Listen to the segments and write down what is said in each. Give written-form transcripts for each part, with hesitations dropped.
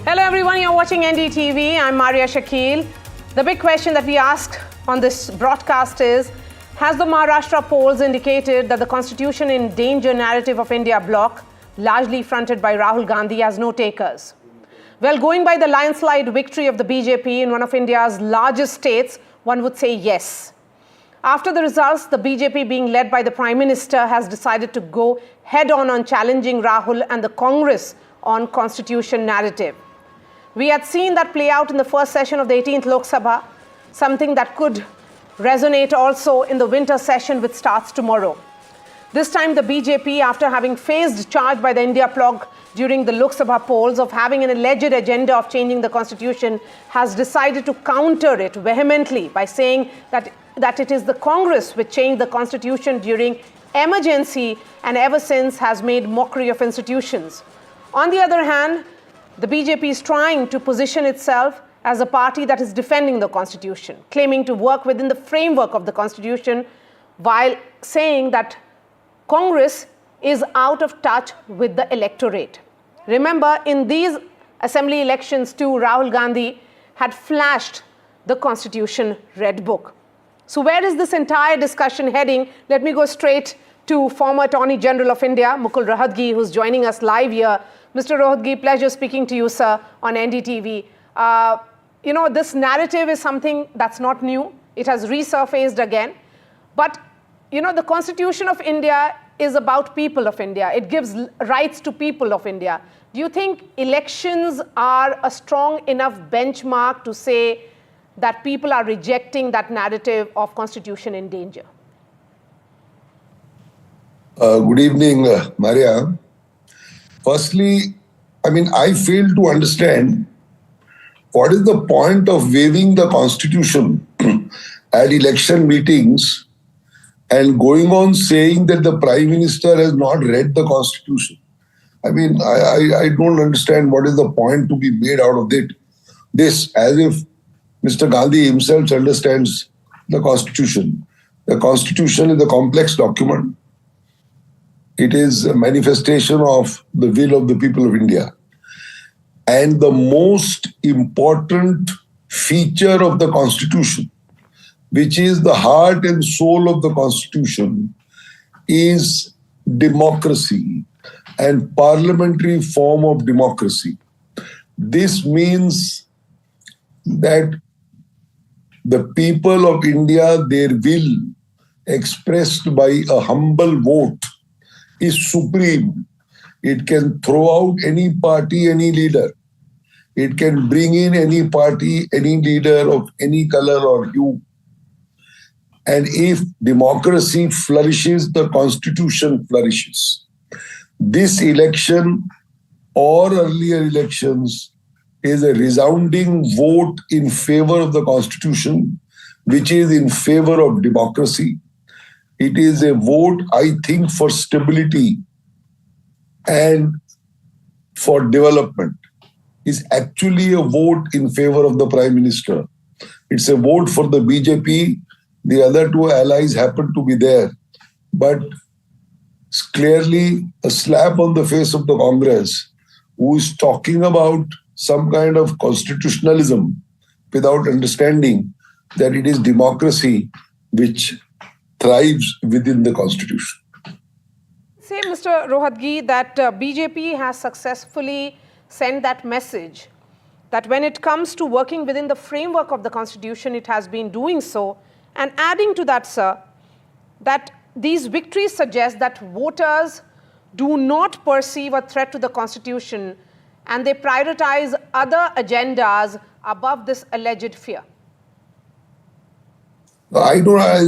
Hello everyone, you're watching NDTV. I'm Maria Shakil. The big question that we asked on this broadcast is, has the Maharashtra polls indicated that the Constitution in Danger narrative of India bloc, largely fronted by Rahul Gandhi, has no takers? Well, going by the landslide victory of the BJP in one of India's largest states, one would say yes. After the results, the BJP, being led by the Prime Minister, has decided to go head-on challenging Rahul and the Congress on Constitution narrative. We had seen that play out in the first session of the 18th Lok Sabha, something that could resonate also in the winter session which starts tomorrow. This time the BJP, after having faced charge by the India bloc during the Lok Sabha polls of having an alleged agenda of changing the constitution, has decided to counter it vehemently by saying that it is the Congress which changed the constitution during emergency and ever since has made mockery of institutions. On the other hand, the BJP is trying to position itself as a party that is defending the constitution, claiming to work within the framework of the constitution while saying that Congress is out of touch with the electorate. Remember, in these assembly elections too, Rahul Gandhi had flashed the constitution red book. So where is this entire discussion heading? Let me go straight to former Attorney General of India, Mukul Rohatgi, who's joining us live here. Mr. Rohatgi, pleasure speaking to you, sir, on NDTV. This narrative is something that's not new. It has resurfaced again. But, the Constitution of India is about people of India. It gives rights to people of India. Do you think elections are a strong enough benchmark to say that people are rejecting that narrative of Constitution in danger? Good evening, Maria. Firstly, I fail to understand what is the point of waiving the Constitution at election meetings and going on saying that the Prime Minister has not read the Constitution. I don't understand what is the point to be made out of this, as if Mr. Gandhi himself understands the Constitution. The Constitution is a complex document. It is a manifestation of the will of the people of India. And the most important feature of the Constitution, which is the heart and soul of the Constitution, is democracy and parliamentary form of democracy. This means that the people of India, their will expressed by a humble vote, is supreme. It can throw out any party, any leader. It can bring in any party, any leader of any color or hue. And if democracy flourishes, the Constitution flourishes. This election or earlier elections is a resounding vote in favor of the Constitution, which is in favor of democracy. It is a vote, I think, for stability and for development. It's actually a vote in favor of the Prime Minister. It's a vote for the BJP. The other two allies happen to be there. But it's clearly a slap on the face of the Congress, who is talking about some kind of constitutionalism without understanding that it is democracy which thrives within the Constitution. Say, Mr. Rohatgi, that BJP has successfully sent that message that when it comes to working within the framework of the Constitution, it has been doing so. And adding to that, sir, that these victories suggest that voters do not perceive a threat to the Constitution and they prioritize other agendas above this alleged fear. As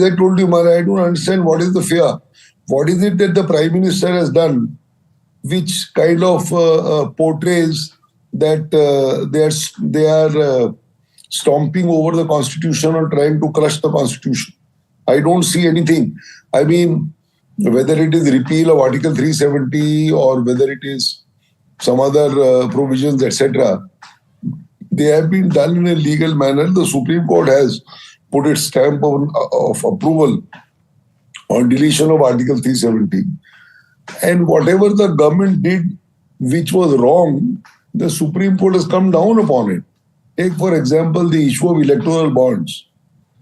I told you, Mara, I don't understand what is the fear. What is it that the Prime Minister has done which kind of portrays that they are stomping over the Constitution or trying to crush the Constitution? I don't see anything. Whether it is repeal of Article 370 or whether it is some other provisions, etc., they have been done in a legal manner. The Supreme Court has put its stamp of approval on deletion of Article 370. And whatever the government did which was wrong, The Supreme Court has come down upon it. Take, for example, the issue of electoral bonds.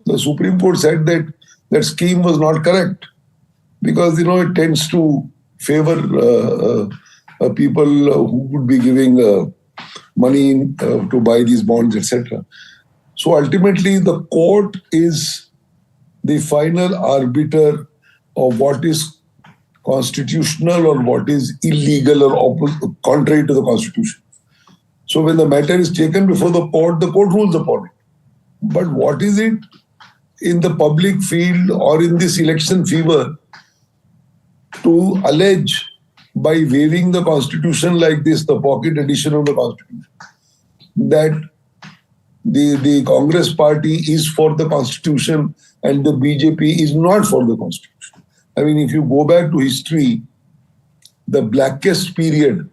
The Supreme Court said that that scheme was not correct because, it tends to favor people who would be giving money to buy these bonds, etc. So ultimately, the court is the final arbiter of what is constitutional or what is illegal or contrary to the Constitution. So when the matter is taken before the court rules upon it. But what is it in the public field or in this election fever to allege by waiving the Constitution like this, the pocket edition of the Constitution, that the Congress party is for the Constitution and the BJP is not for the Constitution? I mean, if you go back to history, the blackest period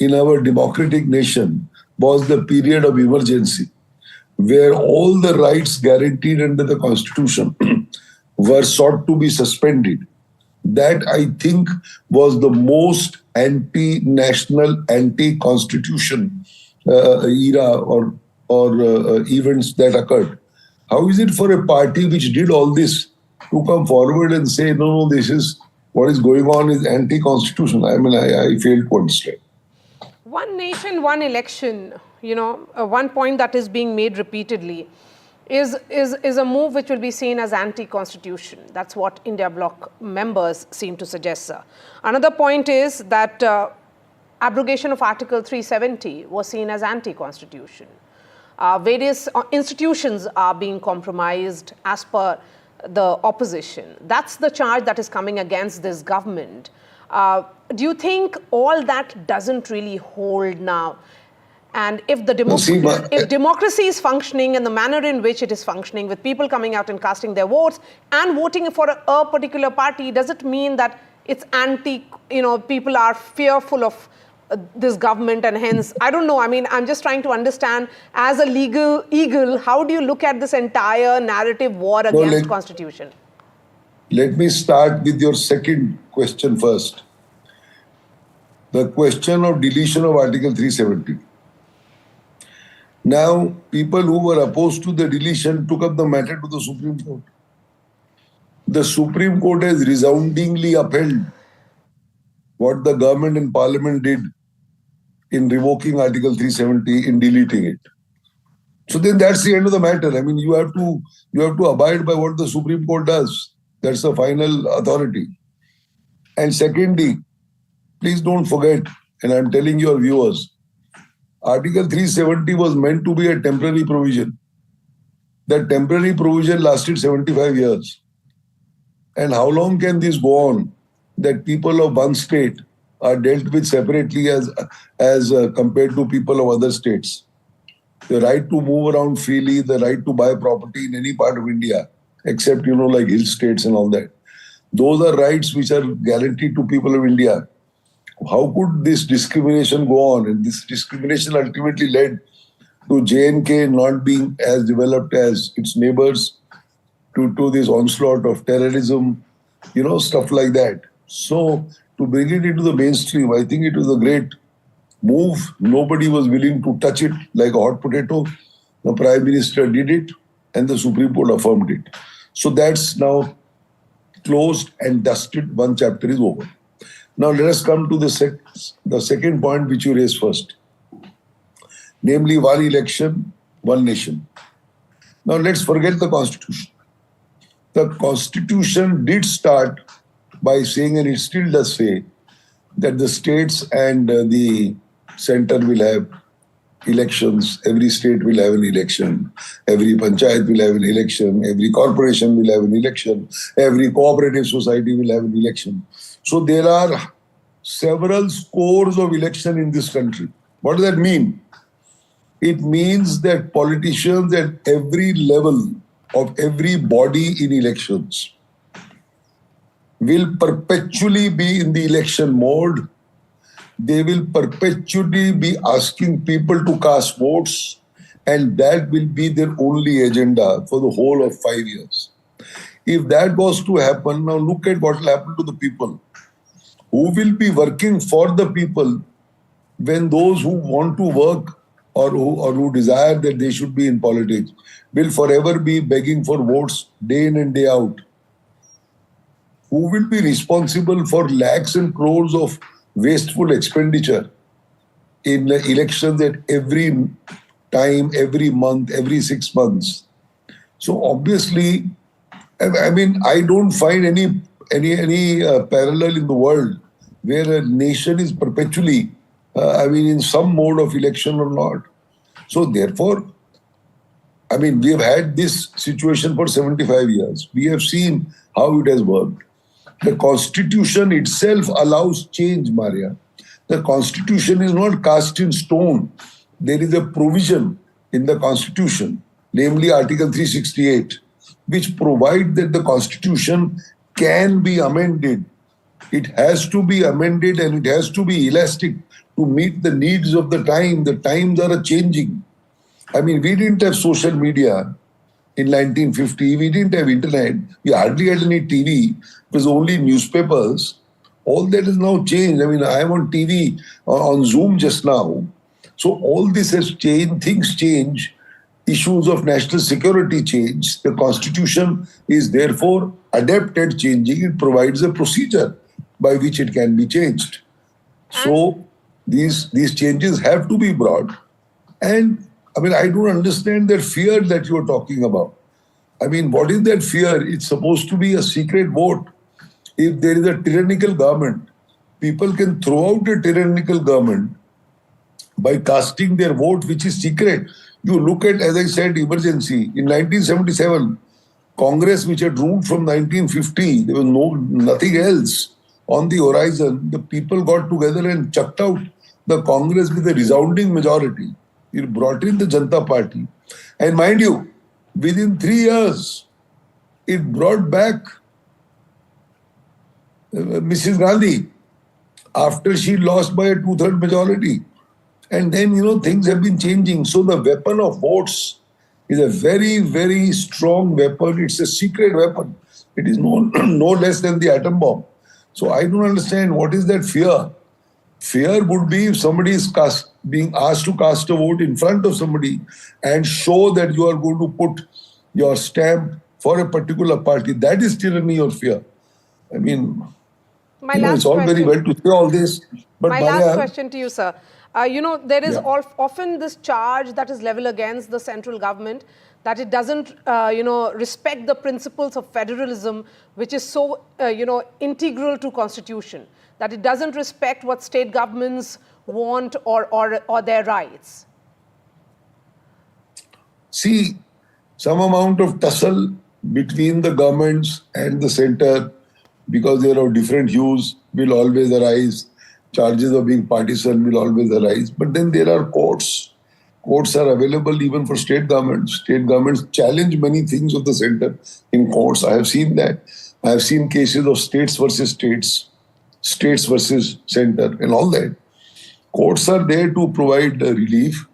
in our democratic nation was the period of emergency, where all the rights guaranteed under the Constitution were sought to be suspended. That, I think, was the most anti-national, anti-constitution era or events that occurred. How is it for a party which did all this to come forward and say, no, this is what is going on is anti-constitutional? I mean, I fail to understand. One nation, one election, one point that is being made repeatedly is a move which will be seen as anti-constitution. That's what India Bloc members seem to suggest, sir. Another point is that abrogation of Article 370 was seen as anti-constitution. Various institutions are being compromised as per the opposition. That's the charge that is coming against this government. Do you think all that doesn't really hold now? And if if democracy is functioning in the manner in which it is functioning, with people coming out and casting their votes and voting for a particular party, does it mean that it's people are fearful of this government and hence, I don't know, I mean, I'm just trying to understand, as a legal eagle, how do you look at this entire narrative war against Constitution? Let me start with your second question first. The question of deletion of Article 370. Now, people who were opposed to the deletion took up the matter to the Supreme Court. The Supreme Court has resoundingly upheld what the government and parliament did in revoking Article 370, in deleting it. So then that's the end of the matter. I mean, you have to abide by what the Supreme Court does. That's the final authority. And secondly, please don't forget, and I'm telling your viewers, Article 370 was meant to be a temporary provision. That temporary provision lasted 75 years. And how long can this go on? That people of one state are dealt with separately as compared to people of other states. The right to move around freely, the right to buy property in any part of India, except, like hill states and all that. Those are rights which are guaranteed to people of India. How could this discrimination go on? And this discrimination ultimately led to J&K not being as developed as its neighbors, to this onslaught of terrorism, stuff like that. So to bring it into the mainstream, I think it was a great move. Nobody was willing to touch it like a hot potato. The Prime Minister did it and the Supreme Court affirmed it. So that's now closed and dusted. One chapter is over. Now let us come to the second point which you raised first. Namely, one election, one nation. Now let's forget the Constitution. The Constitution did start by saying, and it still does say, that the states and the center will have elections. Every state will have an election. Every panchayat will have an election. Every corporation will have an election. Every cooperative society will have an election. So there are several scores of elections in this country. What does that mean? It means that politicians at every level of every body in elections will perpetually be in the election mode. They will perpetually be asking people to cast votes, and that will be their only agenda for the whole of 5 years. If that was to happen, now look at what will happen to the people who will be working for the people when those who want to work or who desire that they should be in politics will forever be begging for votes day in and day out? Who will be responsible for lakhs and crores of wasteful expenditure in the elections at every time, every month, every 6 months? So obviously, I mean, I don't find any parallel in the world where a nation is perpetually, in some mode of election or not. So therefore, I mean, we have had this situation for 75 years. We have seen how it has worked. The Constitution itself allows change, Maria. The Constitution is not cast in stone. There is a provision in the Constitution, namely Article 368, which provides that the Constitution can be amended. It has to be amended and it has to be elastic to meet the needs of the time. The times are changing. I mean, we didn't have social media in 1950. We didn't have internet. We hardly had any TV. It was only newspapers. All that is now changed. I mean, I am on TV, on Zoom just now. So all this has changed. Things change. Issues of national security change. The Constitution is therefore adept at changing. It provides a procedure by which it can be changed. So these changes have to be brought. And I mean, I don't understand that fear that you're talking about. I mean, what is that fear? It's supposed to be a secret vote. If there is a tyrannical government, people can throw out a tyrannical government by casting their vote, which is secret. You look at, as I said, emergency. In 1977, Congress, which had ruled from 1950, there was nothing else on the horizon. The people got together and chucked out the Congress with a resounding majority. It brought in the Janata Party. And mind you, within 3 years, it brought back Mrs. Gandhi after she lost by a 2/3 majority. And then, things have been changing. So the weapon of votes is a very, very strong weapon. It's a secret weapon. It is no less than the atom bomb. So I don't understand what is that fear. Fear would be if somebody is being asked to cast a vote in front of somebody and show that you are going to put your stamp for a particular party. That is tyranny or fear. I mean, it's all very well to say all this. But my last question to you, sir. There is often this charge that is leveled against the central government that it doesn't, respect the principles of federalism, which is so, integral to constitution, that it doesn't respect what state governments want or their rights. See, some amount of tussle between the governments and the center, because they are of different hues, will always arise. Charges of being partisan will always arise. But then there are courts. Courts are available even for state governments. State governments challenge many things of the center in courts. I have seen that. I have seen cases of states versus states, states versus center, and all that. Courts are there to provide relief.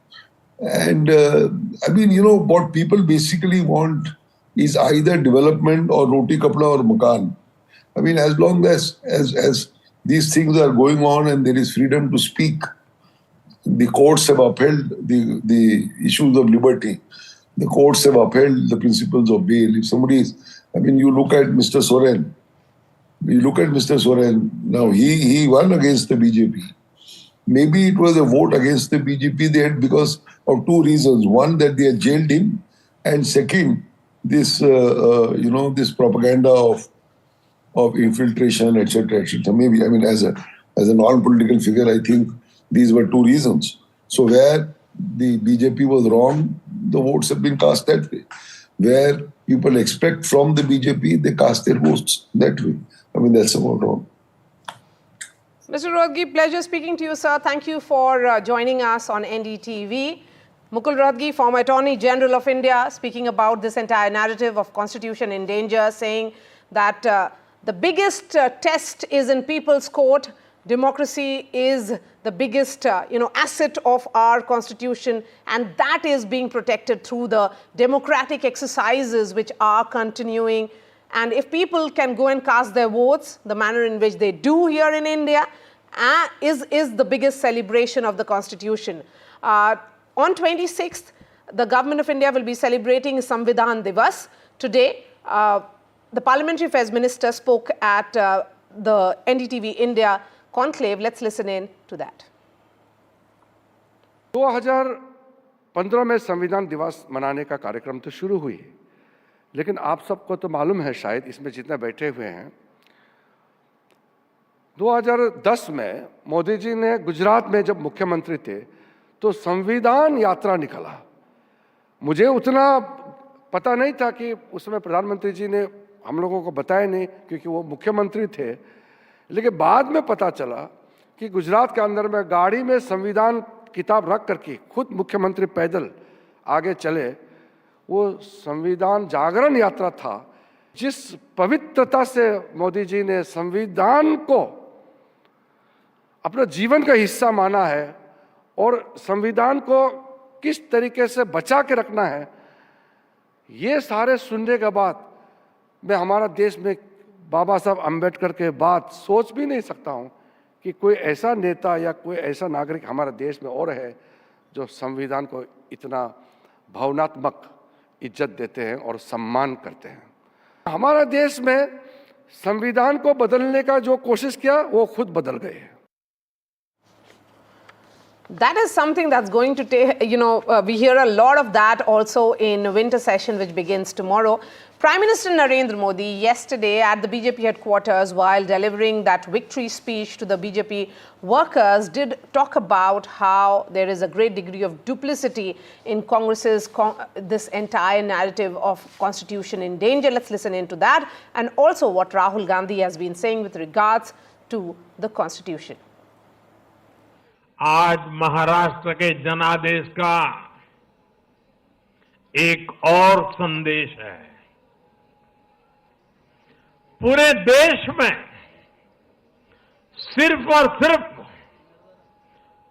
And what people basically want is either development or roti kapda or makan. I mean, as long as these things are going on and there is freedom to speak, the courts have upheld the issues of liberty. The courts have upheld the principles of bail. If somebody is, you look at Mr. Soren. Now he won against the BJP. Maybe it was a vote against the BJP they had because of two reasons. One, that they had jailed him, and second, this this propaganda of infiltration, etc., etc. Maybe, as a non-political figure, I think these were two reasons. So where the BJP was wrong, the votes have been cast that way. Where people expect from the BJP, they cast their votes that way. That's about all. Mr. Rohatgi, pleasure speaking to you, sir. Thank you for joining us on NDTV. Mukul Rohatgi, former Attorney General of India, speaking about this entire narrative of Constitution in danger, saying that the biggest test is in people's court. Democracy is the biggest, asset of our Constitution, and that is being protected through the democratic exercises which are continuing. And if people can go and cast their votes, the manner in which they do here in India, is the biggest celebration of the Constitution. On 26th, the Government of India will be celebrating Samvidhan Divas. Today, the Parliamentary Affairs Minister spoke at the NDTV India conclave. Let's listen in to that. 2015 में संविधान दिवस मनाने का कार्यक्रम तो शुरू हुई, लेकिन आप सबको तो मालूम है शायद इसमें जितने बैठे हुए हैं, 2010 में मोदी जी ने गुजरात में जब मुख्यमंत्री थे तो संविधान यात्रा निकाला। मुझे उतना पता नहीं था कि उसमें प्रधानमंत्री जी ने हम लोगों को बताया नहीं, क्योंकि वो मुख्यमंत्री थे। लेकिन बाद में पता चला कि गुजरात के अंदर में गाड़ी में संविधान किताब रख करके खुद मुख्यमंत्री पैदल आगे चले। वो संविधान जागरण यात्रा था। जिस पवित्रता से मोदी जी ने संविधान को अपना जीवन का हिस्सा माना है और संविधान को किस तरीके से बचा के रखना है, ये सारे सुनने के बाद मैं हमारा देश में बाबा साहब अम्बेडकर के बाद सोच भी नहीं सकता हूँ कि कोई ऐसा नेता या कोई ऐसा नागरिक हमारे देश में और है जो संविधान को इतना भावनात्मक इज्जत देते हैं और सम्मान करते हैं। हमारे देश में संविधान को बदलने का जो कोशिश किया वो खुद बदल गए। That is something that's going to take, we hear a lot of that also in winter session, which begins tomorrow. Prime Minister Narendra Modi yesterday at the BJP headquarters, while delivering that victory speech to the BJP workers, did talk about how there is a great degree of duplicity in Congress's this entire narrative of constitution in danger. Let's listen into that, and also what Rahul Gandhi has been saying with regards to the constitution. आज महाराष्ट्र के जनादेश का एक और संदेश है। पूरे देश में सिर्फ और सिर्फ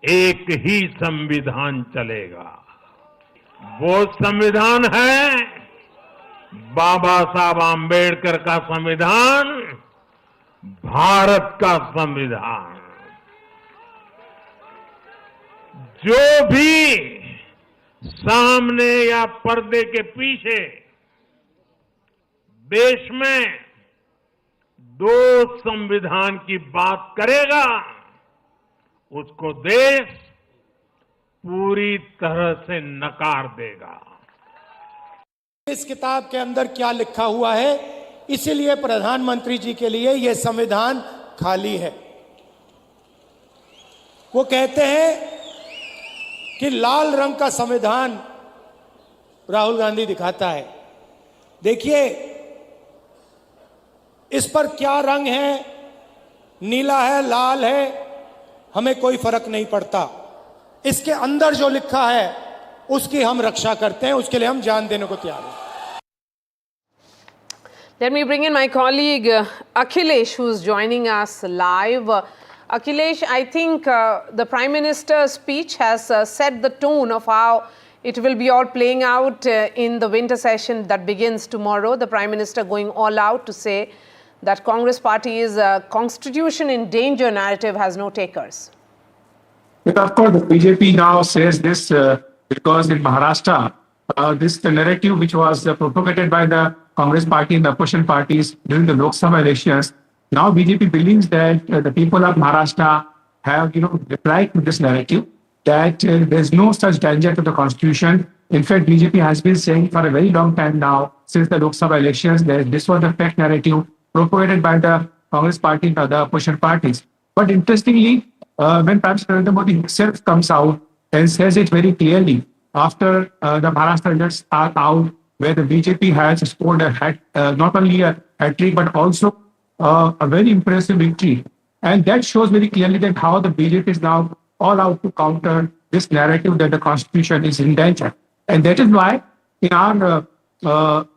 एक ही संविधान चलेगा। वो संविधान है बाबा साहब आम्बेडकर का संविधान, भारत का संविधान। जो भी सामने या पर्दे के पीछे देश में दो संविधान की बात करेगा, उसको देश पूरी तरह से नकार देगा। इस किताब के अंदर क्या लिखा हुआ है, इसीलिए प्रधानमंत्री जी के लिए यह संविधान खाली है। वो कहते हैं कि लाल रंग का संविधान राहुल गांधी दिखाता है। देखिए इस पर क्या रंग है, नीला है, लाल है, हमें कोई फर्क नहीं पड़ता। इसके अंदर जो लिखा है उसकी हम रक्षा करते हैं, उसके लिए हम जान देने को तैयार हैं। Let me bring in my colleague Akhilesh, who's joining us live. Akhilesh, I think the Prime Minister's speech has set the tone of how it will be all playing out in the winter session that begins tomorrow. The Prime Minister going all out to say that Congress Party's constitution in danger narrative has no takers. But of course, the BJP now says this because in Maharashtra, this narrative which was propagated by the Congress Party and the opposition parties during the Lok Sabha elections, now BJP believes that the people of Maharashtra have, replied to this narrative that there's no such danger to the constitution. In fact, BJP has been saying for a very long time now, since the Lok Sabha elections, that this was the fake narrative propagated by the Congress Party and the opposition parties. But interestingly, when Prime Minister Narendra Modi himself comes out and says it very clearly, after the Maharashtra results are out, where the BJP has scored not only a hat-trick, but also a very impressive victory. And that shows very clearly that how the BJP is now all out to counter this narrative that the constitution is in danger. And that is why in our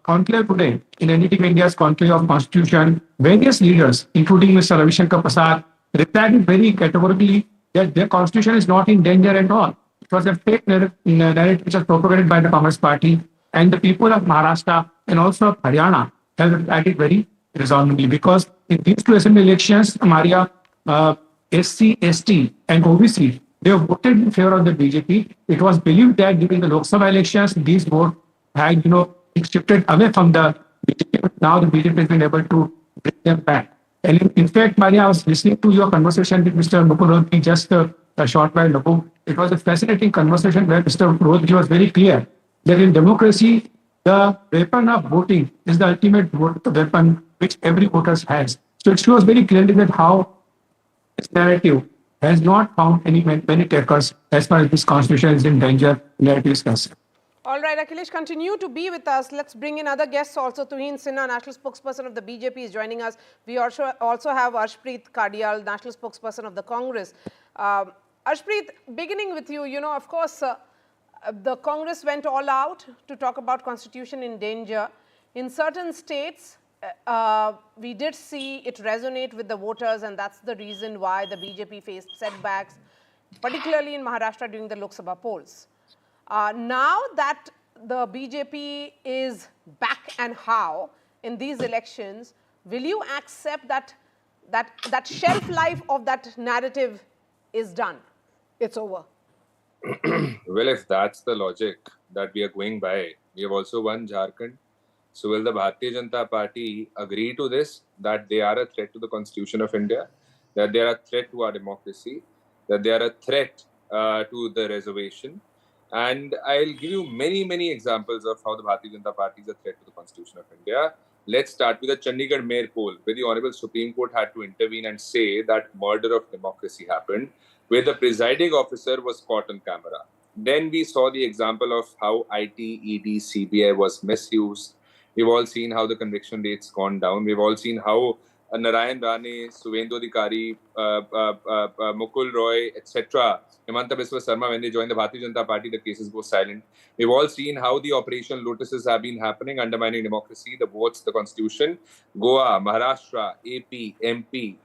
conclave today, in NDTV India's conclave of constitution, various leaders, including Mr. Ravi Shankar Prasad, replied very categorically that the constitution is not in danger at all. It was a fake narrative which was propagated by the Congress Party, and the people of Maharashtra and also of Haryana have replied it very resoundingly, because in these two assembly elections, Maria, SC, ST, and OBC, they voted in favor of the BJP. It was believed that during the Lok Sabha elections, these votes had, been shifted away from the BJP. But now the BJP has been able to bring them back. And in fact, Maria, I was listening to your conversation with Mr. Mukul Rohgi just a short while ago. It was a fascinating conversation where Mr. Rohgi was very clear that in democracy, the weapon of voting is the ultimate weapon which every voter has. So it shows very clearly that how this narrative has not found many takers as far as this constitution is in danger narrative is concerned. All right, Akhilesh, continue to be with us. Let's bring in other guests also. Tuhin Sinha, national spokesperson of the BJP, is joining us. We also have Arshpreet Kadial, national spokesperson of the Congress. Arshpreet, beginning with you, of course, the Congress went all out to talk about constitution in danger. In certain states, we did see it resonate with the voters, and that's the reason why the BJP faced setbacks, particularly in Maharashtra during the Lok Sabha polls. Now that the BJP is back and how in these elections, will you accept that shelf life of that narrative is done? It's over. Well, if that's the logic that we are going by, we have also won Jharkhand. So will the Bharatiya Janata Party agree to this, that they are a threat to the Constitution of India, that they are a threat to our democracy, that they are a threat to the reservation? And I'll give you many, many examples of how the Bharatiya Janata Party is a threat to the Constitution of India. Let's start with the Chandigarh Mayor poll, where the Honorable Supreme Court had to intervene and say that murder of democracy happened, where the presiding officer was caught on camera. Then we saw the example of how IT, ED, CBI was misused. We've all seen how the conviction rate's gone down. We've all seen how Narayan Rane, Suvendu Adhikari, Mukul Roy, etc., Himanta Biswa Sarma, when they joined the Bharatiya Janata Party, the cases go silent. We've all seen how the Operation Lotuses have been happening, undermining democracy, the votes, the constitution. Goa, Maharashtra, AP, MP,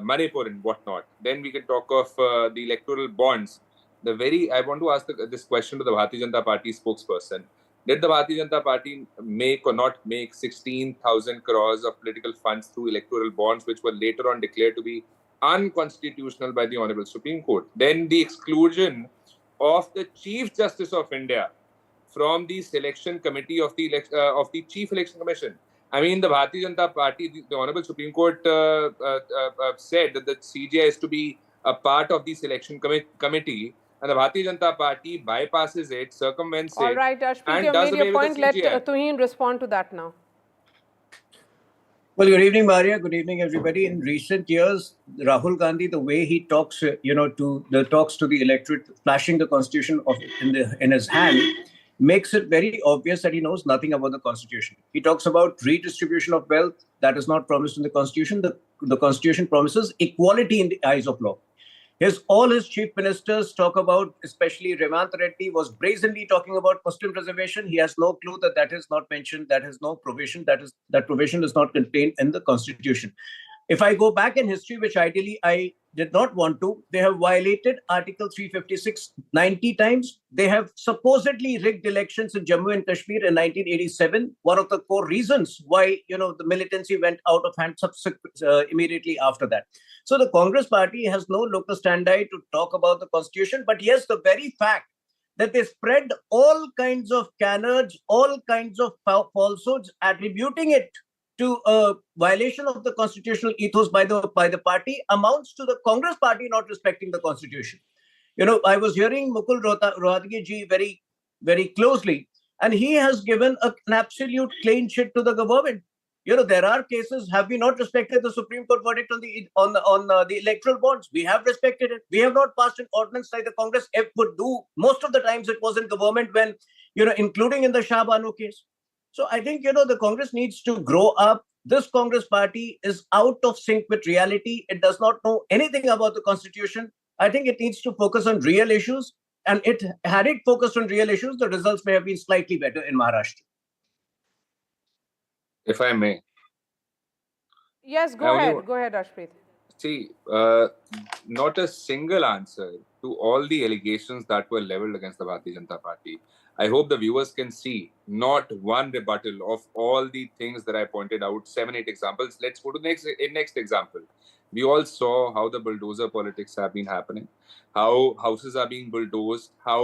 Manipur and whatnot. Then we can talk of the electoral bonds. I want to ask this question to the Bharatiya Janata Party spokesperson. Did the Bharatiya Janata Party make or not make 16,000 crores of political funds through electoral bonds, which were later on declared to be unconstitutional by the Honorable Supreme Court? Then the exclusion of the Chief Justice of India from the selection committee of the Chief Election Commission. I mean, the Bharatiya Janata Party, the Honorable Supreme Court said that the CJI is to be a part of the selection committee, and the Bharatiya Janata Party bypasses it, circumvents it. All right, Arshpreet, and you does made away your with point. the Let CJI. Tuhin respond to that now. Well, good evening, Maria. Good evening, everybody. In recent years, Rahul Gandhi, the way he talks, to the electorate, flashing the constitution in his hand, makes it very obvious that he knows nothing about the constitution. He talks about redistribution of wealth that is not promised in the constitution. The constitution promises equality in the eyes of law. All his chief ministers talk about, especially Revant Reddy, was brazenly talking about Muslim reservation. He has no clue that is not mentioned, that has no provision, that provision is not contained in the constitution. If I go back in history, which ideally I did not want to, they have violated Article 356 90 times. They have supposedly rigged elections in Jammu and Kashmir in 1987. One of the core reasons why, the militancy went out of hand immediately after that. So the Congress party has no locus standi to talk about the constitution. But yes, the very fact that they spread all kinds of canards, all kinds of falsehoods, attributing it to a violation of the constitutional ethos by the party amounts to the Congress party not respecting the constitution. I was hearing Mukul Rohatgi ji very, very closely, and he has given an absolute clean sheet to the government. There are cases. Have we not respected the Supreme Court verdict on the electoral bonds? We have respected it. We have not passed an ordinance like the Congress would do. Most of the times it was in government when, including in the Shah Banu case. So I think, the Congress needs to grow up. This Congress party is out of sync with reality. It does not know anything about the constitution. I think it needs to focus on real issues. And had it focused on real issues, the results may have been slightly better in Maharashtra. If I may. Yes, go ahead. Go ahead, Arshpreet. See, not a single answer to all the allegations that were leveled against the Bharatiya Janata Party. I hope the viewers can see not one rebuttal of all the things that I pointed out, 7-8 examples. Let's go to the next example. We all saw how the bulldozer politics have been happening, how houses are being bulldozed, how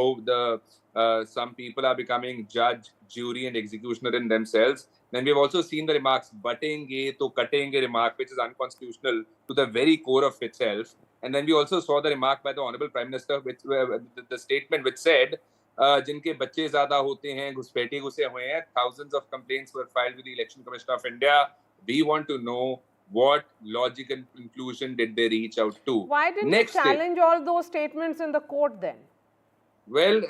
some people are becoming judge, jury, and executioner in themselves. Then we've also seen the remarks, batenge to katenge remark, which is unconstitutional to the very core of itself. And then we also saw the remark by the Honorable Prime Minister, which the statement which said, जिनके बच्चे ज्यादा होते हैं घुसपैठिए घुसे हुए हैं, thousands of complaints were filed with the Election Commission of India. We want to know what logical conclusion did they reach out to. Why didn't you challenge all those statements in the court then? Well,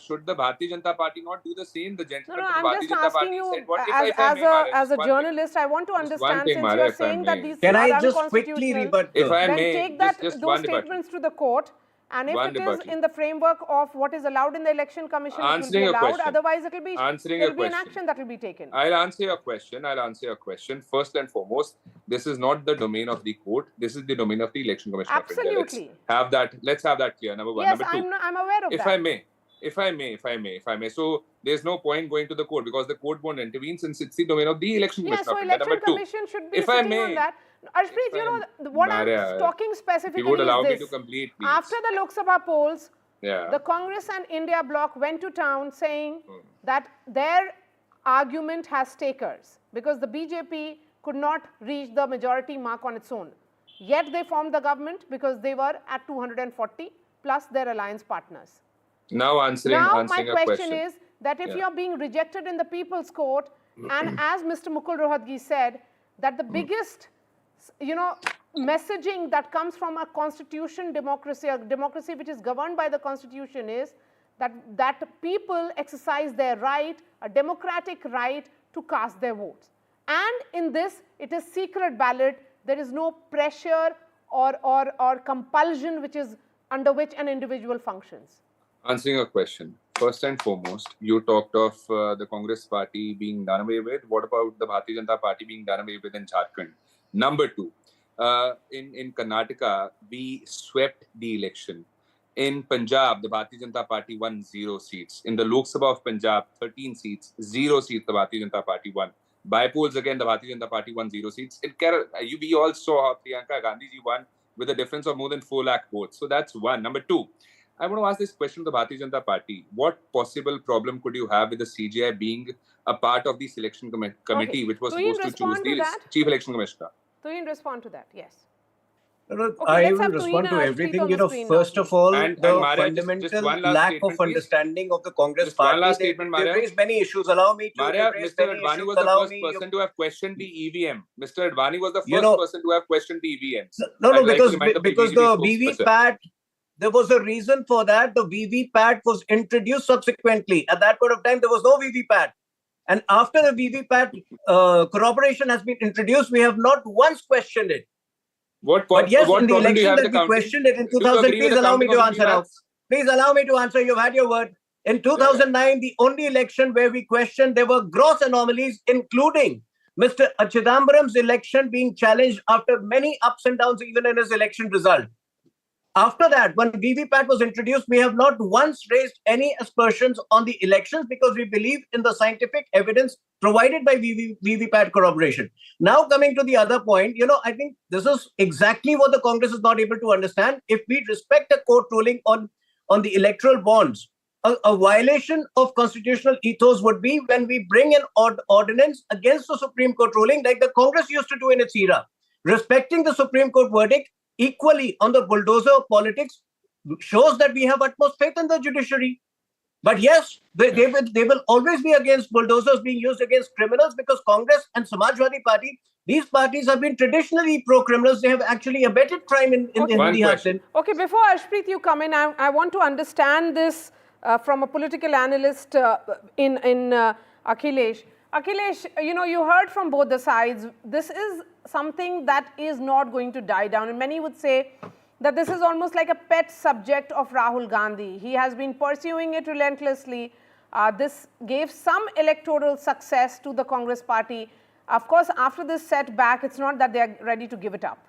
should the Bharatiya Janata Party not do the same? The gentleman No, from I'm Bharatiya just Janata asking Party you, said, what if I may, as a journalist, I want to understand, since Mara, you're if I saying that may. these Can are I just quickly unconstitutional, rebut? If I then may, take that, just those one statements to the court, and if One it is rebuttal. in the framework of what is allowed in the Election Commission, it will Answering be your allowed. question. Otherwise, it will be Answering there your will be an question. action that will be taken. I'll answer your question. First and foremost, this is not the domain of the court. This is the domain of the Election Commission of India. Absolutely. Let's have that clear. Number one. Yes, Number two. I'm aware of If that. I may. So there's no point going to the court because the court won't intervene since it's the domain of the Election Commission Yes, so of India. Election Number two. Commission should be If I sitting may, on that. Arshpreet, you know, what I'm talking specifically you would allow is me this. to complete, please. After the Lok Sabha polls, Yeah. the Congress and India bloc went to town saying that their argument has takers because the BJP could not reach the majority mark on its own. Yet they formed the government because they were at 240 plus their alliance partners. Now answering my your question is that if you are being rejected in the People's Court, and as Mr. Mukul Rohatgi said, that the biggest, messaging that comes from a constitution democracy, a democracy which is governed by the constitution, is that people exercise their right, a democratic right to cast their votes. And in this, it is secret ballot. There is no pressure or compulsion which is under which an individual functions. Answering your question, first and foremost, you talked of the Congress party being done away with. What about the Bharatiya Janata Party being done away with in Jharkhand? Number two, in Karnataka, we swept the election. In Punjab, the Bharatiya Janata Party won 0 seats. In the Lok Sabha of Punjab, 13 seats, 0 seats the Bharatiya Janata Party won. By polls again, the Bharatiya Janata Party won 0 seats. In Kerala, we all saw how Priyanka Gandhi ji won with a difference of more than 4 lakh votes. So that's one. Number two, I want to ask this question to the Bharatiya Janata Party. What possible problem could you have with the CGI being a part of the selection committee, which was supposed to choose the chief election commissioner? Tuhin, respond to that, yes. I will respond to everything. First of all, the fundamental lack of understanding of the Congress party. They raised many issues. Allow me to. Mr. Advani was the first person to have questioned the EVM. Mr. Advani was the first person to have questioned the EVM. No, because the VVPAT, there was a reason for that. The VVPAT was introduced subsequently. At that point of time, there was no VVPAT. And after the VVPAT corroboration has been introduced, we have not once questioned it. But yes, in the election that we questioned it in 2000, please allow me to answer now. Please allow me to answer. You've had your word. In 2009, the only election where we questioned, there were gross anomalies, including Mr. Chidambaram's election being challenged after many ups and downs, even in his election result. After that, when VVPAT was introduced, we have not once raised any aspersions on the elections because we believe in the scientific evidence provided by VVPAT corroboration. Now, coming to the other point, I think this is exactly what the Congress is not able to understand. If we respect a court ruling on the electoral bonds, a violation of constitutional ethos would be when we bring an ordinance against the Supreme Court ruling, like the Congress used to do in its era. Respecting the Supreme Court verdict equally on the bulldozer politics shows that we have utmost faith in the judiciary. But yes, they will always be against bulldozers being used against criminals because Congress and Samajwadi Party, these parties have been traditionally pro-criminals. They have actually abetted crime in Hindi. Okay, before Arshpreet, you come in, I want to understand this from a political analyst in Akhilesh. Akhilesh, you heard from both the sides. This is something that is not going to die down. And many would say that this is almost like a pet subject of Rahul Gandhi. He has been pursuing it relentlessly. This gave some electoral success to the Congress party. Of course, after this setback, it's not that they are ready to give it up.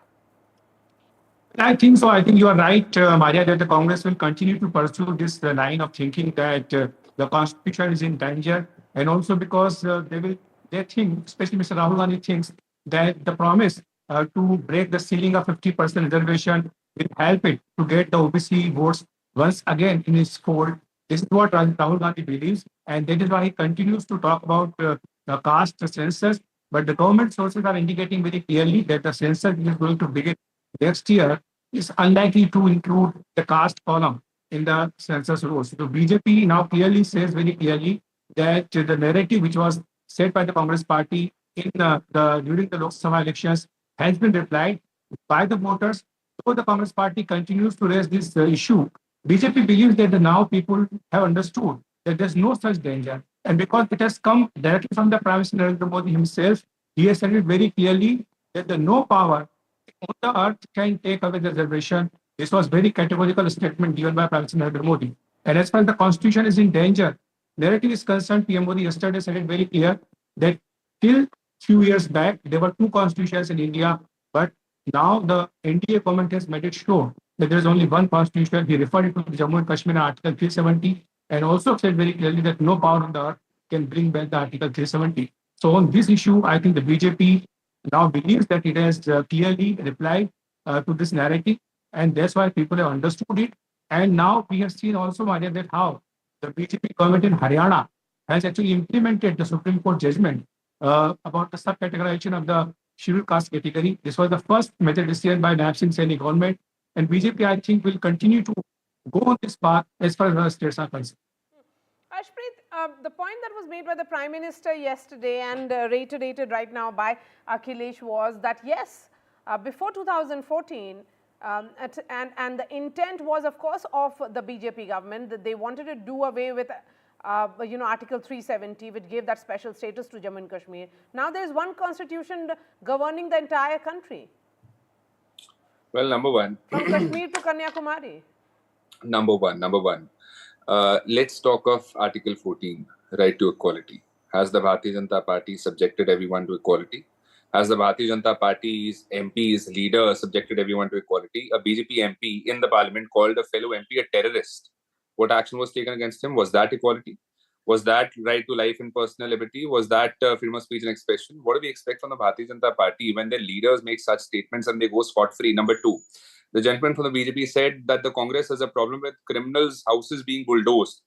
I think so. I think you are right, Maria, that the Congress will continue to pursue this line of thinking that the constitution is in danger, and also because they think, especially Mr. Rahul Gandhi thinks that the promise to break the ceiling of 50% reservation will help it to get the OBC votes once again in its fold. This is what Rahul Gandhi believes, and that is why he continues to talk about the caste census. But the government sources are indicating very clearly that the census is going to begin next year is unlikely to include the caste column in the census rolls. So BJP now clearly says very clearly that the narrative which was set by the Congress party in during the Lok Sabha elections has been replied by the voters. So the Congress party continues to raise this issue. BJP believes that now people have understood that there's no such danger. And because it has come directly from the Prime Minister Narendra Modi himself, he has said it very clearly that the no power on the earth can take away the reservation. This was very categorical statement given by Prime Minister Narendra Modi. And as far as the constitution is in danger, narrative is concerned, PM Modi yesterday said it very clear that till few years back, there were two constitutions in India, but now the NDA government has made it sure that there is only one constitution. He referred it to the Jammu and Kashmir Article 370 and also said very clearly that no power on the earth can bring back the Article 370. So on this issue, I think the BJP now believes that it has clearly replied to this narrative, and that's why people have understood it. And now we have seen also, Maria, that how the BJP government in Haryana has actually implemented the Supreme Court judgment about the subcategorization of the scheduled caste category. This was the first major decision by Naib Singh Saini government, and BJP, I think, will continue to go on this path as far as the states are concerned. Ashpreet, the point that was made by the Prime Minister yesterday and reiterated right now by Akhilesh was that yes, before 2014, and the intent was, of course, of the BJP government that they wanted to do away with Article 370, which gave that special status to Jammu and Kashmir. Now there is one constitution governing the entire country. Well, number one. From Kashmir to Kanyakumari. Number one. Let's talk of Article 14, right to equality. Has the Bharatiya Janata Party subjected everyone to equality? Has the Bharatiya Janata Party's MPs, leaders subjected everyone to equality? A BJP MP in the parliament called a fellow MP a terrorist. What action was taken against him? Was that equality? Was that right to life and personal liberty? Was that freedom of speech and expression? What do we expect from the Bharatiya Janata Party when their leaders make such statements and they go scot-free? Number two, the gentleman from the BJP said that the Congress has a problem with criminals' houses being bulldozed.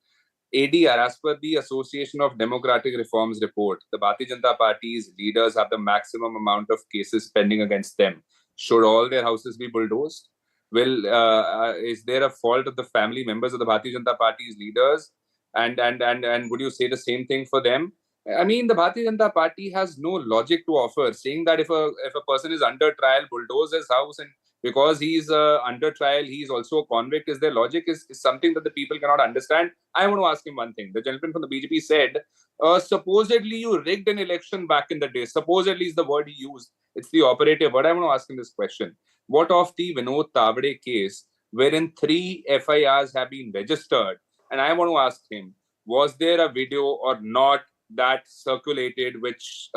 ADR, as per the Association of Democratic Reforms report, the Bharatiya Janata Party's leaders have the maximum amount of cases pending against them. Should all their houses be bulldozed? Is there a fault of the family members of the Bharatiya Janata Party's leaders? And would you say the same thing for them? I mean, the Bharatiya Janata Party has no logic to offer, saying that if a person is under trial, bulldoze his house, and because he's under trial, he's also a convict. Is their logic is something that the people cannot understand? I want to ask him one thing. The gentleman from the BJP said, supposedly you rigged an election back in the day. Supposedly is the word he used. It's the operative word. I want to ask him this question. What of the Vinod Tavade case, wherein 3 FIRs have been registered? And I want to ask him, was there a video or not that circulated which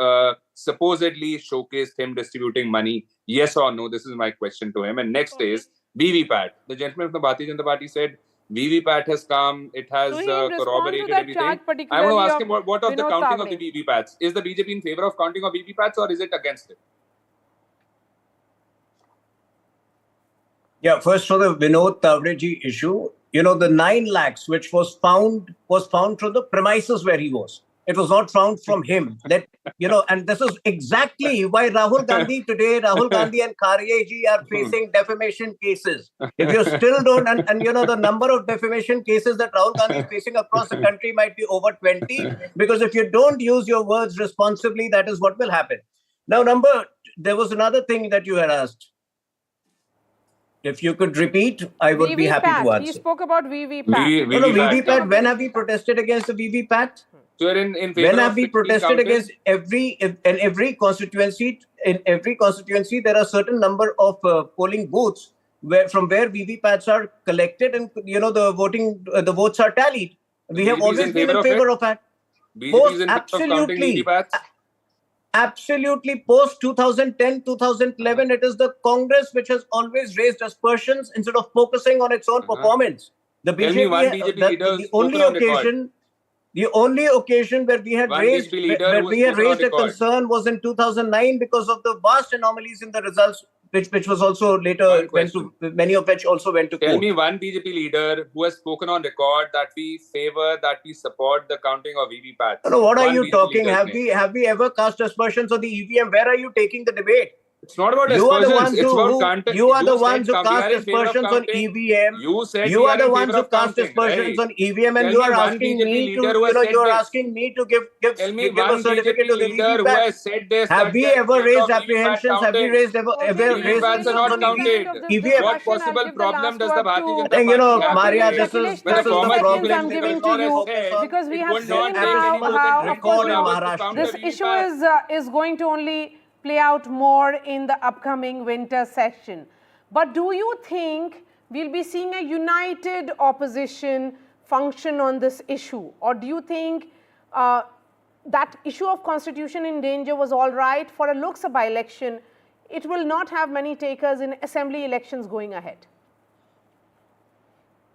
supposedly showcased him distributing money? Yes or no? This is my question to him. And next is VVPAT. The gentleman from the Bharatiya Janata Party said VVPAT has come, it has corroborated everything. I want to ask him what of the counting of the VVPATs? Is the BJP in favor of counting of VVPATs or is it against it? Yeah, first for the Vinod Tavade issue, the 9 lakhs which was found from the premises where he was. It was not found from him. That and this is exactly why Rahul Gandhi and Kharge ji are facing defamation cases. If you still don't, and the number of defamation cases that Rahul Gandhi is facing across the country might be over 20, because if you don't use your words responsibly, that is what will happen. Now, there was another thing that you had asked. If you could repeat, I would be happy to answer. He spoke about VVPAT. VVPAT. When have we protested against the VVPAT? So in favor when have we protested against every constituency? In every constituency, there are a certain number of polling booths from where VVPATs are collected, and the votes are tallied. We have always been in favor of that. BJP is in favor of counting Absolutely. VVPATs? Absolutely. Post 2010, 2011, it is the Congress which has always raised aspersions instead of focusing on its own performance. The Tell me one BJP, BJP leader the spoken only on record. occasion, the only occasion where we had One raised BJP leader who has spoken on a record. concern was in 2009 because of the vast anomalies in the results, which was also later One went question. to, many of which also went to Tell court. me one BJP leader who has spoken on record that we favor, that we support the counting of VVPATs. No, what are One you BJP talking? leader's name. Have we ever cast aspersions on the EVM? Where are you taking the debate? It's not about You are the aspersions. ones It's about who content. you are the ones who we cast are in favor of aspersions on counting. EVM. You said You we are the in ones favor who of cast counting. aspersions Right. on EVM, and Tell you me are one asking BJP me to, leader who has said you are this. asking me to give Tell me a one certificate BJP to the leader who VVPAT. has said this. Have that we they are in ever favor raised of VVPAT apprehensions? Have we counting. raised Okay, raised VVPATs are not concerns on counted. EVM? What possible problem does the Bharatiya I think, Janata you know, Party have Maria, to this say is when the 30 former chief seconds problem. I'm executive giving to has you said because we it have would seen not take how, any more than of course, 24 hours to count this the issue VVPAT. is going to only play out more in the upcoming winter session. But do you think we'll be seeing a united opposition function on this issue? Or do you think that issue of constitution in danger was all right for a Lok Sabha election? It will not have many takers in assembly elections going ahead.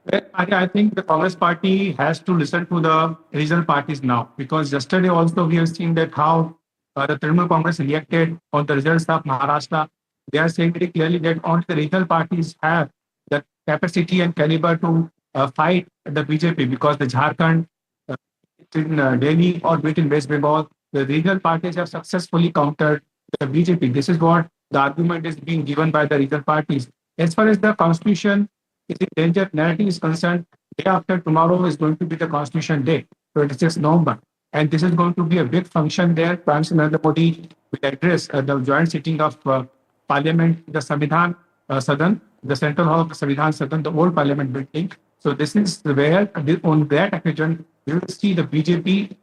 Well, I think the Congress party has to listen to the regional parties now, because yesterday also we have seen that how the Trinamool Congress reacted on the results of Maharashtra. They are saying very clearly that only the regional parties have the capacity and caliber to fight the BJP, because the Jharkhand, in Delhi or in West Bengal, the regional parties have successfully countered the BJP. This is what the argument is being given by the regional parties. As far as the constitution is in danger narrative is concerned, day after tomorrow is going to be the Constitution Day, 26th November. And this is going to be a big function there. Prime Minister Narendra Modi will address the joint sitting of Parliament, the Samvidhan Sadan, the central hall of the Samvidhan Sadan, the old Parliament building. So this is where, on that occasion, we will see the BJP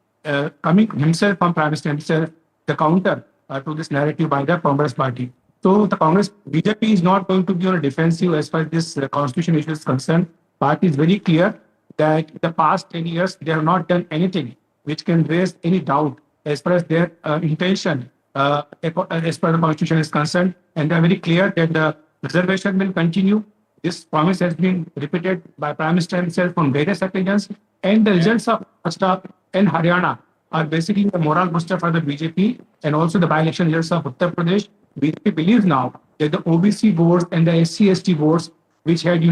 coming himself from Prime Minister himself, the counter to this narrative by the Congress party. So the BJP is not going to be on a defensive as far as this constitution issue is concerned. Party is very clear that in the past 10 years, they have not done anything which can raise any doubt as far as their intention as far as the constitution is concerned. And they are very clear that the reservation will continue. This promise has been repeated by Prime Minister himself on various occasions. And the results of Maharashtra and Haryana are basically the moral booster for the BJP, and also the by-election results of Uttar Pradesh. BJP believes now that the OBC votes and the SC/ST votes, which had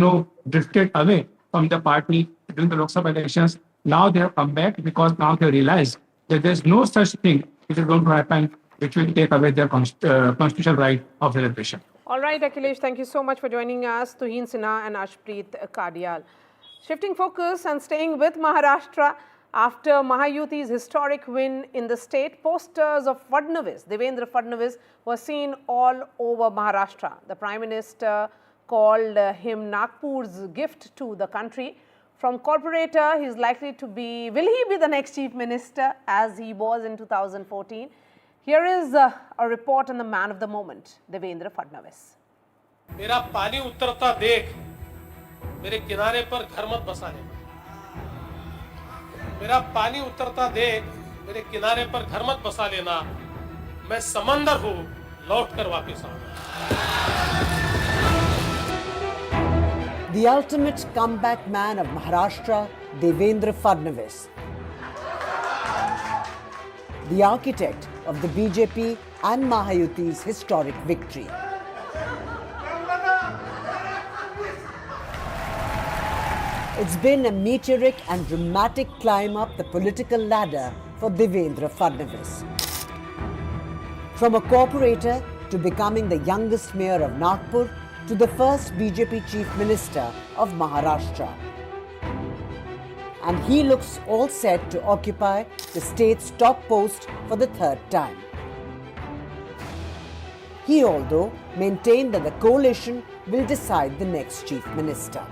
drifted away from the party during the Lok Sabha elections, now they have come back, because now they realize that there is no such thing which is going to happen which will take away their constitutional right of reservation. All right, Akhilesh, thank you so much for joining us, Tuhin Sinha and Ashpreet Kadial. Shifting focus and staying with Maharashtra, after Mahayuti's historic win in the state, posters of Fadnavis, Devendra Fadnavis, were seen all over Maharashtra. The Prime Minister called him Nagpur's gift to the country. From corporator, he is likely to be, will he be the next Chief Minister as he was in 2014? Here is a report on the man of the moment, Devendra Fadnavis. मेरा पानी उतरता देख मेरे किनारे पर घर मत बसा लेना। मेरा पानी उतरता देख मेरे किनारे पर घर मत बसा लेना। मैं समंदर हूँ, लौट कर वापस आऊंगा। The ultimate comeback man of Maharashtra, Devendra Fadnavis. The architect of the BJP and Mahayuti's historic victory. It's been a meteoric and dramatic climb up the political ladder for Devendra Fadnavis. From a corporator to becoming the youngest mayor of Nagpur to the first BJP Chief Minister of Maharashtra. And he looks all set to occupy the state's top post for the third time. He, although, maintained that the coalition will decide the next Chief Minister.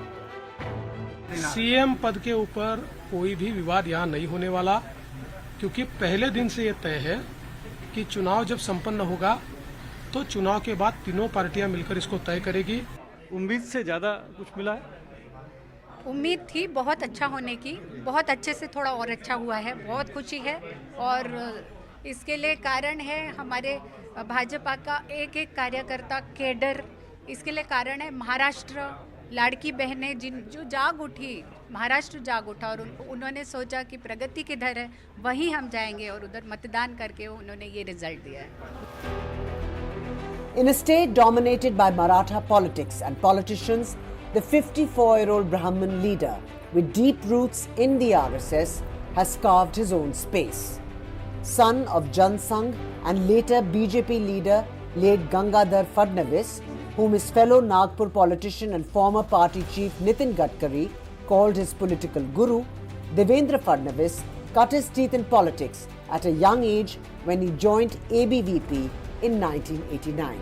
CM पद के ऊपर कोई भी विवाद यहाँ नहीं होने वाला, क्योंकि पहले दिन से ये तय है कि चुनाव जब संपन्न होगा तो चुनाव के बाद तीनों पार्टियां मिलकर इसको तय करेगी। उम्मीद से ज्यादा कुछ मिला है? उम्मीद थी बहुत अच्छा होने की, बहुत अच्छे से थोड़ा और अच्छा हुआ है, बहुत खुशी है और इसके लिए कारण है हमारे भाजपा का एक एक कार्यकर्ता केडर। इसके लिए कारण है महाराष्ट्र, लाड़की बहनें जो जाग उठी, महाराष्ट्र जाग उठा और उन्होंने सोचा कि प्रगति किधर है वहीं हम जाएंगे और उधर मतदान करके उन्होंने ये रिजल्ट दिया है। In a state dominated by Maratha politics and politicians, the 54-year-old Brahmin leader with deep roots in the RSS has carved his own space. Son of Jan Sangh and later BJP leader late Gangadhar Fadnavis, whom his fellow Nagpur politician and former party chief Nitin Gadkari called his political guru, Devendra Fadnavis cut his teeth in politics at a young age when he joined ABVP in 1989.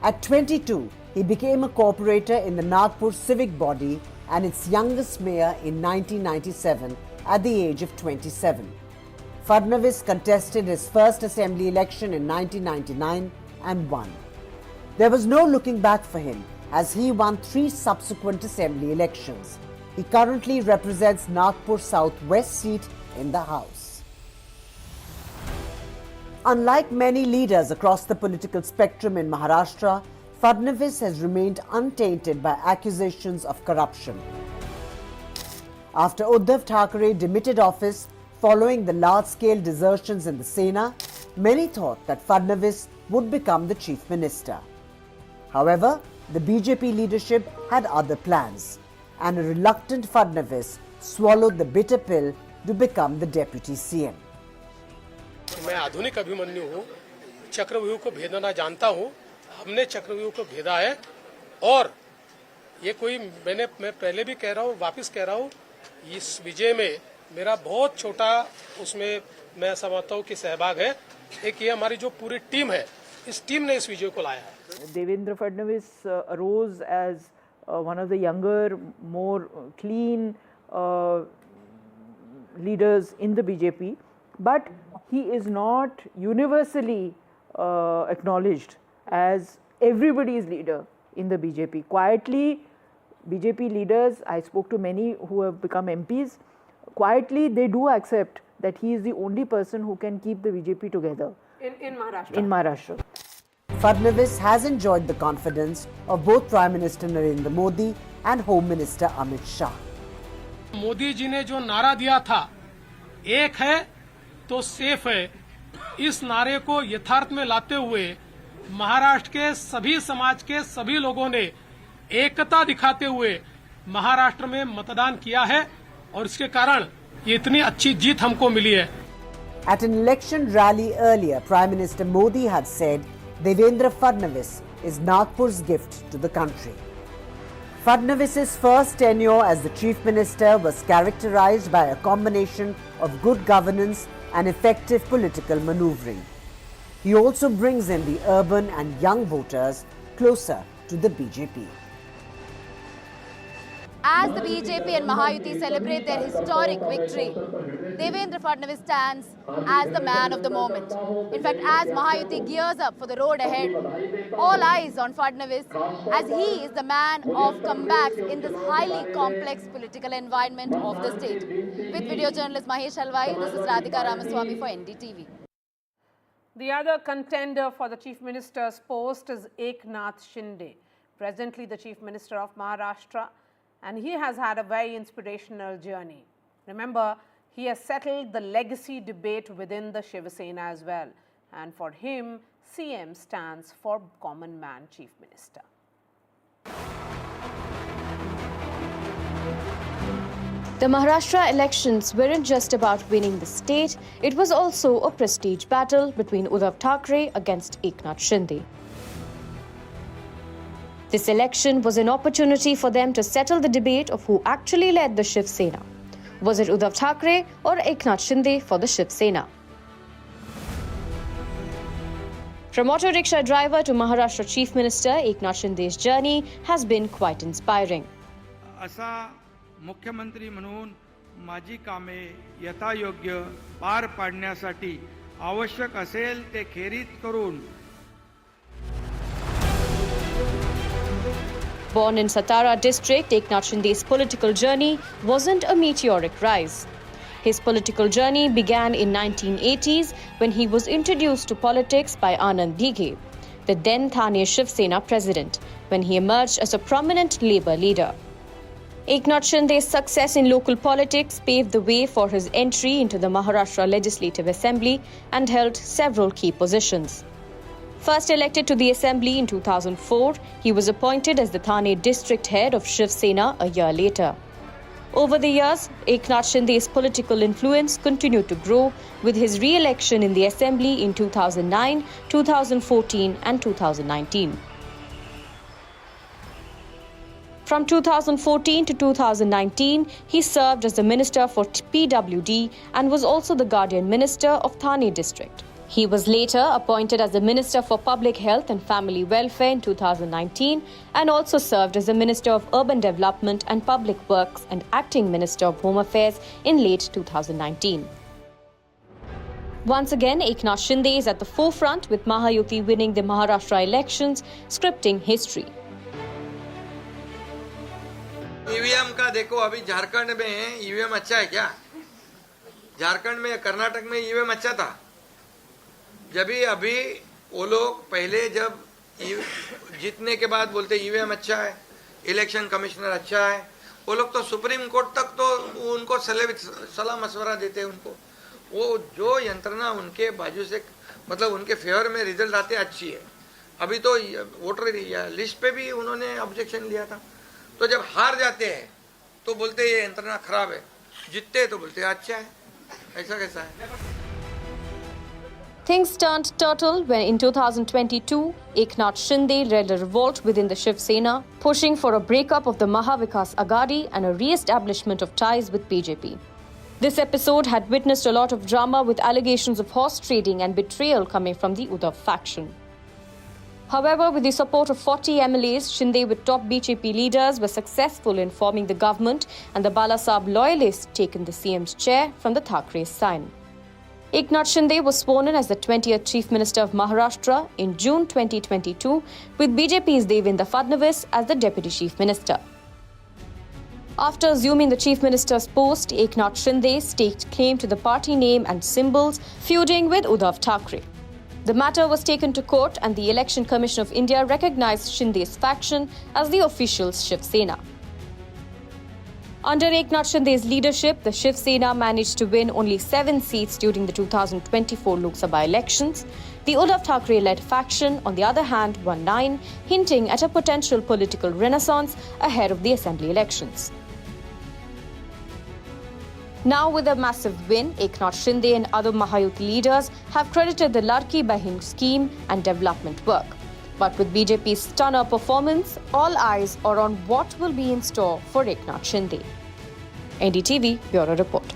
At 22, he became a corporator in the Nagpur civic body and its youngest mayor in 1997 at the age of 27. Fadnavis contested his first assembly election in 1999 and won. There was no looking back for him as he won 3 subsequent assembly elections. He currently represents Nagpur Southwest seat in the House. Unlike many leaders across the political spectrum in Maharashtra, Fadnavis has remained untainted by accusations of corruption. After Uddhav Thackeray demitted office following the large-scale desertions in the Sena, many thought that Fadnavis would become the chief minister. However, the BJP leadership had other plans, and a reluctant Fadnavis swallowed the bitter pill to become the deputy CM. मैं आधुनिक अभिमन्यु हूँ, चक्रव्यूह को भेदना जानता हूँ, हमने चक्रव्यूह को भेदा है और ये कोई मैं पहले भी कह रहा हूँ, वापस कह रहा हूँ, इस विजय में मेरा बहुत छोटा उसमें मैं समझता हूँ कि सहभाग है। एक ये हमारी जो पूरी टीम है, इस टीम ने इस विजय को लाया है। Devendra Fadnavis arose as one of the younger, more clean leaders in the BJP, but he is not universally acknowledged as everybody's leader in the BJP. Quietly, BJP leaders, I spoke to many who have become MPs, quietly they do accept that he is the only person who can keep the BJP together. In Maharashtra? In Maharashtra. Fadnavis has enjoyed the confidence of both Prime Minister Narendra Modi and Home Minister Amit Shah. Modi ji ने जो नारा दिया था, एक है तो safe है, इस नारे को यथार्थ में लाते हुए महाराष्ट्र के सभी समाज के सभी लोगों ने एकता दिखाते हुए महाराष्ट्र में मतदान किया है और इसके कारण ये इतनी अच्छी जीत हमको मिली है। At an election rally earlier, Prime Minister Modi had said Devendra Fadnavis is Nagpur's gift to the country. Fadnavis's first tenure as the Chief Minister was characterized by a combination of good governance and effective political maneuvering. He also brings in the urban and young voters closer to the BJP. As the BJP and Mahayuti celebrate their historic victory, Devendra Fadnavis stands as the man of the moment. In fact, as Mahayuti gears up for the road ahead, all eyes on Fadnavis as he is the man of comebacks in this highly complex political environment of the state. With video journalist Mahesh Halwai, this is Radhika Ramaswamy for NDTV. The other contender for the Chief Minister's post is Eknath Shinde, presently the Chief Minister of Maharashtra, and he has had a very inspirational journey. Remember, he has settled the legacy debate within the Shiv Sena as well, and for him, CM stands for Common Man Chief Minister. The Maharashtra elections weren't just about winning the state, it was also a prestige battle between Uddhav Thackeray against Eknath Shinde. This election was an opportunity for them to settle the debate of who actually led the Shiv Sena. Was it Uddhav Thackeray or Eknath Shinde for the Shiv Sena? From auto rickshaw driver to Maharashtra Chief Minister, Eknath Shinde's journey has been quite inspiring. असा मुख्यमंत्री म्हणून माझी कामे यथायोग्य पार पाडण्यासाठी आवश्यक असेल ते खेरीत करून Born in Satara district, Eknath Shinde's political journey wasn't a meteoric rise. His political journey began in 1980s when he was introduced to politics by Anand Dighe, the then Thane Shiv Sena president, when he emerged as a prominent Labour leader. Eknath Shinde's success in local politics paved the way for his entry into the Maharashtra Legislative Assembly and held several key positions. First elected to the Assembly in 2004, he was appointed as the Thane district head of Shiv Sena a year later. Over the years, Eknath Shinde's political influence continued to grow with his re-election in the Assembly in 2009, 2014 and 2019. From 2014 to 2019, he served as the Minister for PWD and was also the Guardian Minister of Thane district. He was later appointed as the Minister for Public Health and Family Welfare in 2019 and also served as the Minister of Urban Development and Public Works and Acting Minister of Home Affairs in late 2019. Once again, Eknath Shinde is at the forefront with Mahayuti winning the Maharashtra elections, scripting history. EVM का देखो, अभी झारखंड में EVM अच्छा है क्या? झारखंड में, कर्नाटक में EVM अच्छा था। जब अभी वो लोग पहले जब जीतने के बाद बोलते ईवीएम अच्छा है, इलेक्शन कमिश्नर अच्छा है, वो लोग तो सुप्रीम कोर्ट तक तो उनको सलाह मशवरा देते हैं उनको। वो जो यंत्रणा उनके बाजू से, मतलब उनके फेवर में रिजल्ट आते अच्छी है। अभी तो वोटर लिस्ट पे भी उन्होंने ऑब्जेक्शन लिया था। तो जब हार जाते हैं तो बोलते ये यंत्रणा खराब है, जीतते तो बोलते अच्छा है। ऐसा कैसा है? Things turned turtle when in 2022, Eknath Shinde led a revolt within the Shiv Sena, pushing for a breakup of the Mahavikas Aghadi and a re-establishment of ties with BJP. This episode had witnessed a lot of drama with allegations of horse trading and betrayal coming from the Uddhav faction. However, with the support of 40 MLAs, Shinde with top BJP leaders were successful in forming the government and the Balasaheb loyalists taken the CM's chair from the Thakere's side. Eknath Shinde was sworn in as the 20th Chief Minister of Maharashtra in June 2022 with BJP's Devendra Fadnavis as the Deputy Chief Minister. After assuming the Chief Minister's post, Eknath Shinde staked claim to the party name and symbols, feuding with Uddhav Thackeray. The matter was taken to court and the Election Commission of India recognized Shinde's faction as the official Shiv Sena. Under Eknath Shinde's leadership, the Shiv Sena managed to win only 7 seats during the 2024 Lok Sabha elections. The Uddhav Thackeray-led faction, on the other hand, won 9, hinting at a potential political renaissance ahead of the assembly elections. Now, with a massive win, Eknath Shinde and other Mahayuti leaders have credited the Ladki Bahin scheme and development work. But with BJP's stunner performance, all eyes are on what will be in store for Eknath Shinde. NDTV Bureau Report.